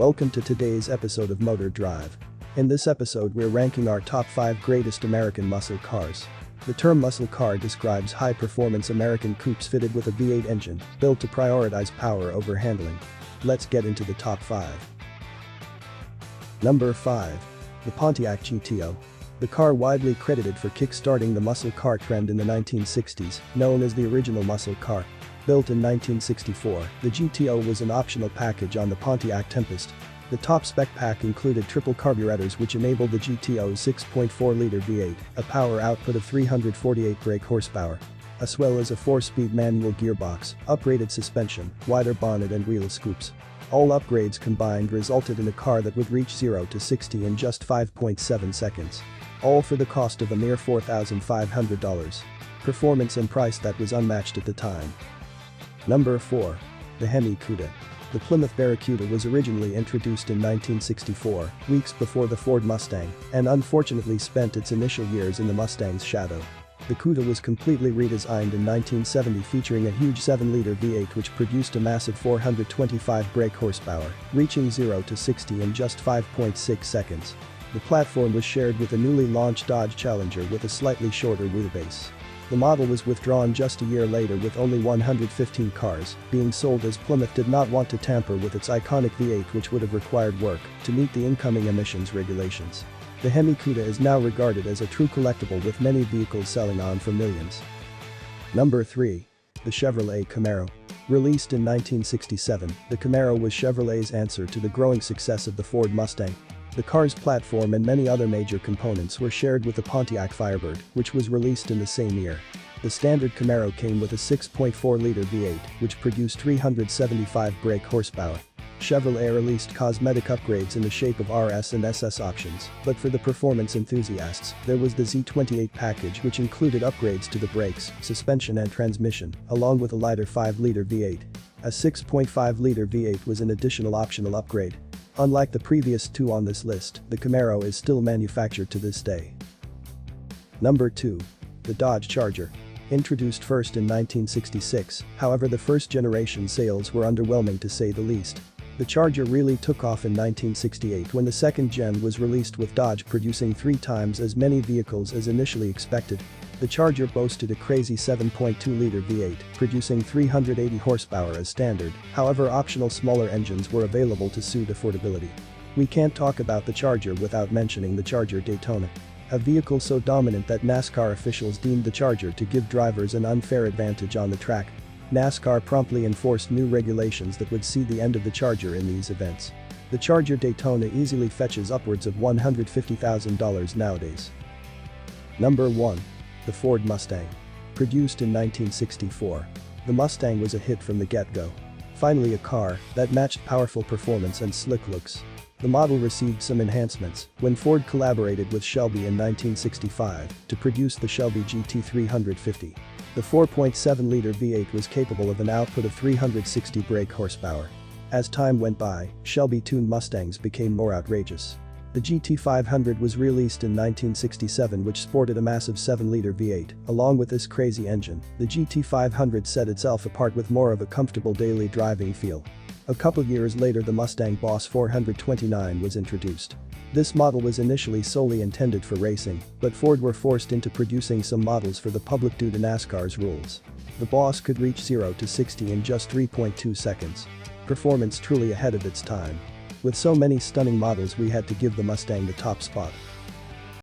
Welcome to today's episode of Motor Drive. In this episode we're ranking our top 5 greatest American muscle cars. The term muscle car describes high-performance American coupes fitted with a V8 engine, built to prioritize power over handling. Let's get into the top 5. Number 5. The Pontiac GTO. The car widely credited for kick-starting the muscle car trend in the 1960s, known as the original muscle car. Built in 1964, the GTO was an optional package on the Pontiac Tempest. The top spec pack included triple carburetors which enabled the GTO's 6.4-liter V8, a power output of 348 brake horsepower, as well as a 4-speed manual gearbox, uprated suspension, wider bonnet and wheel scoops. All upgrades combined resulted in a car that would reach 0 to 60 in just 5.7 seconds. All for the cost of a mere $4,500. Performance and price that was unmatched at the time. Number 4. The Hemi Cuda. The Plymouth Barracuda was originally introduced in 1964, weeks before the Ford Mustang, and unfortunately spent its initial years in the Mustang's shadow. The Cuda was completely redesigned in 1970, featuring a huge 7-liter V8 which produced a massive 425 brake horsepower, reaching 0 to 60 in just 5.6 seconds. The platform was shared with a newly launched Dodge Challenger with a slightly shorter wheelbase. The model was withdrawn just a year later with only 115 cars being sold, as Plymouth did not want to tamper with its iconic V8 which would have required work to meet the incoming emissions regulations. The Hemi Cuda is now regarded as a true collectible, with many vehicles selling on for millions. Number 3. The Chevrolet Camaro. Released in 1967, the Camaro was Chevrolet's answer to the growing success of the Ford Mustang. The car's platform and many other major components were shared with the Pontiac Firebird, which was released in the same year. The standard Camaro came with a 6.4-liter V8, which produced 375 brake horsepower. Chevrolet released cosmetic upgrades in the shape of RS and SS options, but for the performance enthusiasts, there was the Z28 package which included upgrades to the brakes, suspension and transmission, along with a lighter 5-liter V8. A 6.5-liter V8 was an additional optional upgrade. Unlike the previous two on this list, the Camaro is still manufactured to this day. Number 2. The Dodge Charger. Introduced first in 1966, however the first-generation sales were underwhelming to say the least. The Charger really took off in 1968 when the second gen was released, with Dodge producing 3 times as many vehicles as initially expected. The Charger boasted a crazy 7.2-liter V8, producing 380 horsepower as standard, however optional smaller engines were available to suit affordability. We can't talk about the Charger without mentioning the Charger Daytona. A vehicle so dominant that NASCAR officials deemed the Charger to give drivers an unfair advantage on the track. NASCAR promptly enforced new regulations that would see the end of the Charger in these events. The Charger Daytona easily fetches upwards of $150,000 nowadays. Number 1. The Ford Mustang. Produced in 1964. The Mustang was a hit from the get-go. Finally a car that matched powerful performance and slick looks. The model received some enhancements when Ford collaborated with Shelby in 1965 to produce the Shelby GT500. The 4.7-liter V8 was capable of an output of 360 brake horsepower. As time went by, Shelby-tuned Mustangs became more outrageous. The GT500 was released in 1967, which sported a massive 7-liter V8. Along with this crazy engine, the GT500 set itself apart with more of a comfortable daily driving feel. A couple years later the Mustang Boss 429 was introduced. This model was initially solely intended for racing, but Ford were forced into producing some models for the public due to NASCAR's rules. The Boss could reach 0 to 60 in just 3.2 seconds. Performance truly ahead of its time. With so many stunning models, we had to give the Mustang the top spot.